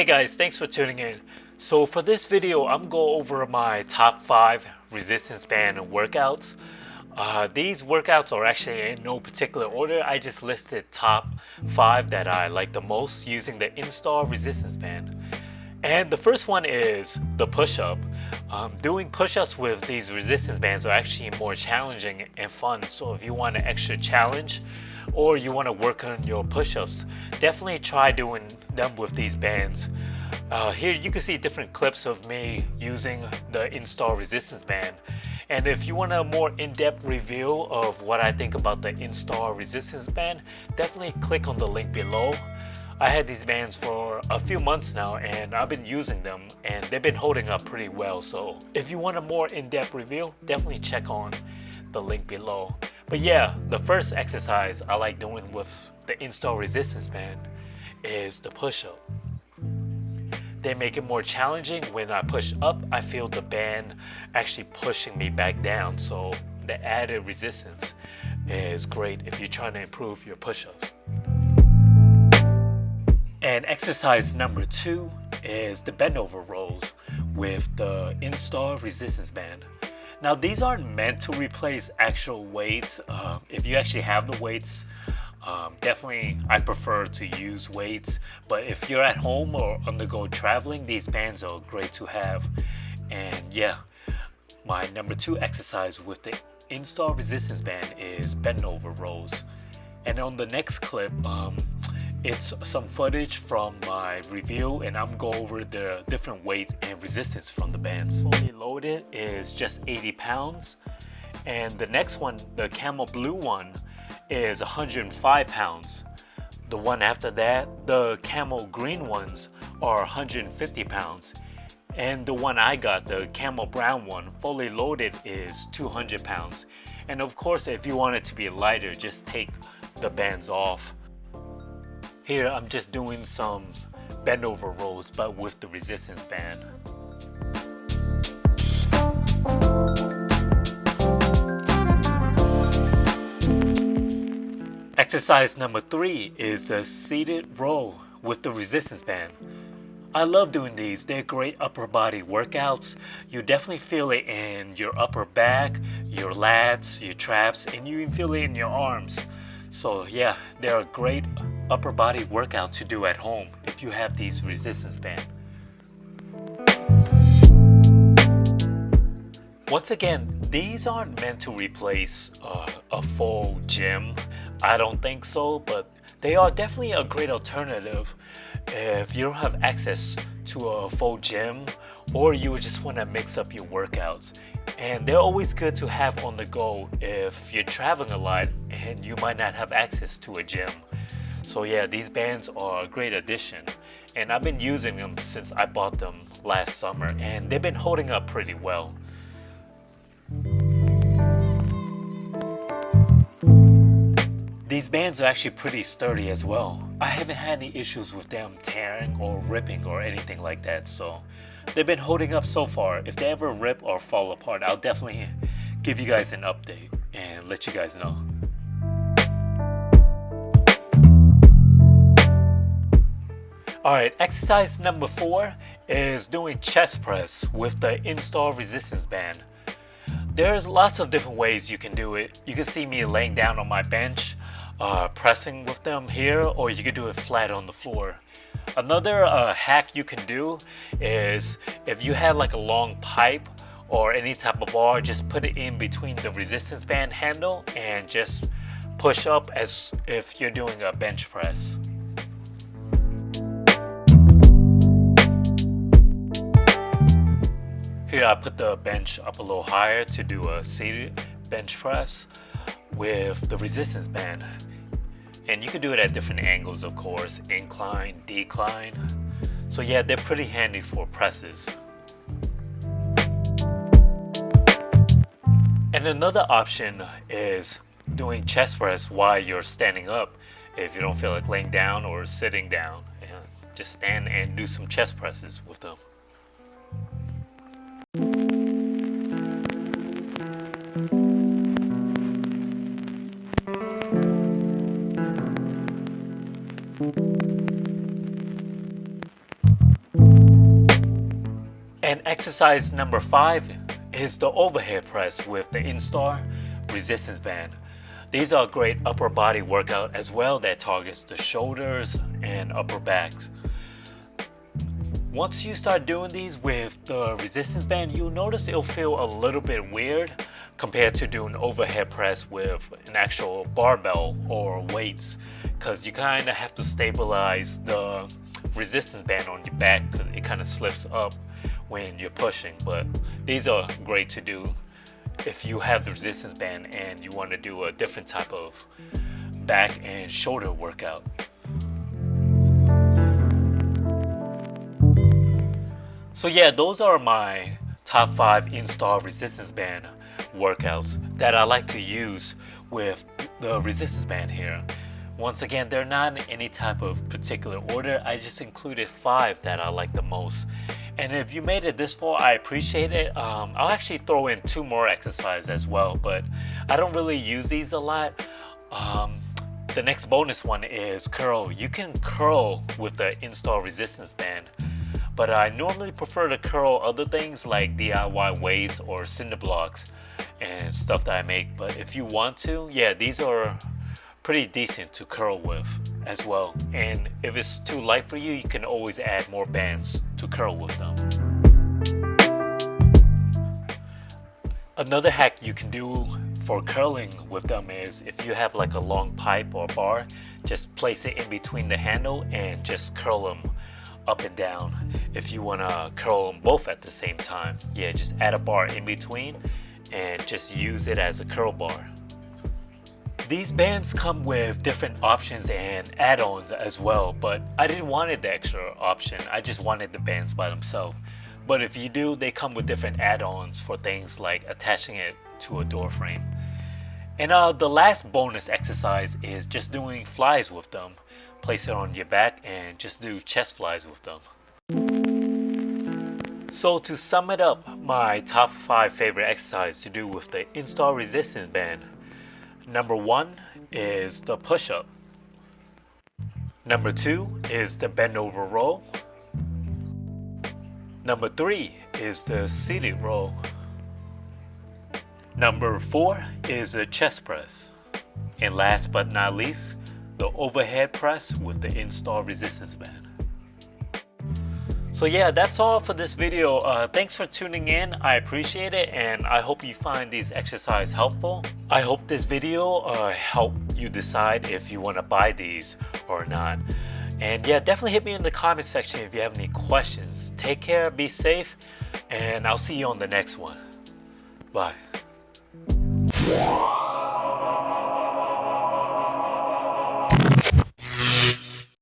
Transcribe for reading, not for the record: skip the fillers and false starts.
guys, thanks for tuning in. So for this video, I'm going over my top 5 resistance band workouts. These workouts are actually in no particular order. I just listed top 5 that I like the most using the Innstar resistance band. And the first one is the push-up. Doing push-ups with these resistance bands are actually more challenging and fun. So if you want an extra challenge or you want to work on your push-ups, definitely try doing them with these bands. Here you can see different clips of me using the Innstar resistance band. And if you want a more in-depth review of what I think about the Innstar resistance band, definitely click on the link below. I had these bands for a few months now and I've been using them and they've been holding up pretty well. So if you want a more in-depth review, definitely check on the link below. But yeah, the first exercise I like doing with the Innstar resistance band is the push-up. They make it more challenging. When I push up, I feel the band actually pushing me back down. So the added resistance is great if you're trying to improve your push-ups. And exercise number 2 is the bend over rows with the Innstar resistance band. Now these aren't meant to replace actual weights. If you actually have the weights, definitely I prefer to use weights. But if you're at home or on the go traveling, these bands are great to have. And yeah, my number 2 exercise with the Innstar resistance band is bend over rows. And on the next clip, it's some footage from my review and I'm going over the different weights and resistance from the bands. Fully loaded is just 80 pounds. And the next one, the camel blue one, is 105 pounds. The one after that, the camel green ones, are 150 pounds. And the one I got, the camel brown one, fully loaded, is 200 pounds. And of course, if you want it to be lighter, just take the bands off. Here I'm just doing some bend over rows but with the resistance band. Exercise number 3 is the seated row with the resistance band. I love doing these. They're great upper body workouts. You definitely feel it in your upper back, your lats, your traps, and you even feel it in your arms. So yeah, they're a great upper body workout to do at home if you have these resistance bands. Once again, these aren't meant to replace a full gym. I don't think so, but they are definitely a great alternative if you don't have access to a full gym or you just want to mix up your workouts. And they're always good to have on the go if you're traveling a lot and you might not have access to a gym. So yeah, these bands are a great addition. And I've been using them since I bought them last summer and they've been holding up pretty well. These bands are actually pretty sturdy as well. I haven't had any issues with them tearing or ripping or anything like that, so they've been holding up so far. If they ever rip or fall apart, I'll definitely give you guys an update and let you guys know. Alright, exercise number 4 is doing chest press with the Innstar resistance band. There's lots of different ways you can do it. You can see me laying down on my bench, pressing with them here, or you can do it flat on the floor. Another hack you can do is if you have like a long pipe or any type of bar, just put it in between the resistance band handle and just push up as if you're doing a bench press. Here I put the bench up a little higher to do a seated bench press with the resistance band. And you can do it at different angles, of course, incline, decline. So yeah, they're pretty handy for presses. And another option is doing chest press while you're standing up. If you don't feel like laying down or sitting down, just stand and do some chest presses with them. And exercise number 5 is the overhead press with the Innstar resistance band. These are a great upper body workout as well that targets the shoulders and upper backs. Once you start doing these with the resistance band, you'll notice it'll feel a little bit weird compared to doing overhead press with an actual barbell or weights, because you kind of have to stabilize the resistance band on your back because it kind of slips up when you're pushing. But these are great to do if you have the resistance band and you want to do a different type of back and shoulder workout. So yeah, those are my top 5 Innstar resistance band workouts that I like to use with the resistance band here. Once again, they're not in any type of particular order. I just included 5 that I like the most. And if you made it this far, I appreciate it. I'll actually throw in 2 more exercises as well, but I don't really use these a lot. The next bonus one is curl. You can curl with the Innstar resistance band, but I normally prefer to curl other things like DIY weights or cinder blocks and stuff that I make. But if you want to, yeah, these are pretty decent to curl with as well. And if it's too light for you, you can always add more bands to curl with them. Another hack you can do for curling with them is if you have like a long pipe or bar, just place it in between the handle and just curl them up and down. If you want to curl them both at the same time, yeah, just add a bar in between and just use it as a curl bar. These bands come with different options and add-ons as well, but I didn't want the extra option. I just wanted the bands by themselves. But if you do, they come with different add-ons for things like attaching it to a door frame. And the last bonus exercise is just doing flies with them. Place it on your back and just do chest flies with them. So to sum it up, my top 5 favorite exercises to do with the Innstar resistance band. Number 1 is the push-up. Number 2 is the bend over row. Number 3 is the seated row. Number 4 is the chest press. And last but not least, the overhead press with the Innstar resistance band. So yeah, that's all for this video. Thanks for tuning in. I appreciate it, and I hope you find these exercises helpful. I hope this video helped you decide if you want to buy these or not. And yeah, definitely hit me in the comment section if you have any questions. Take care, be safe, and I'll see you on the next one. Bye.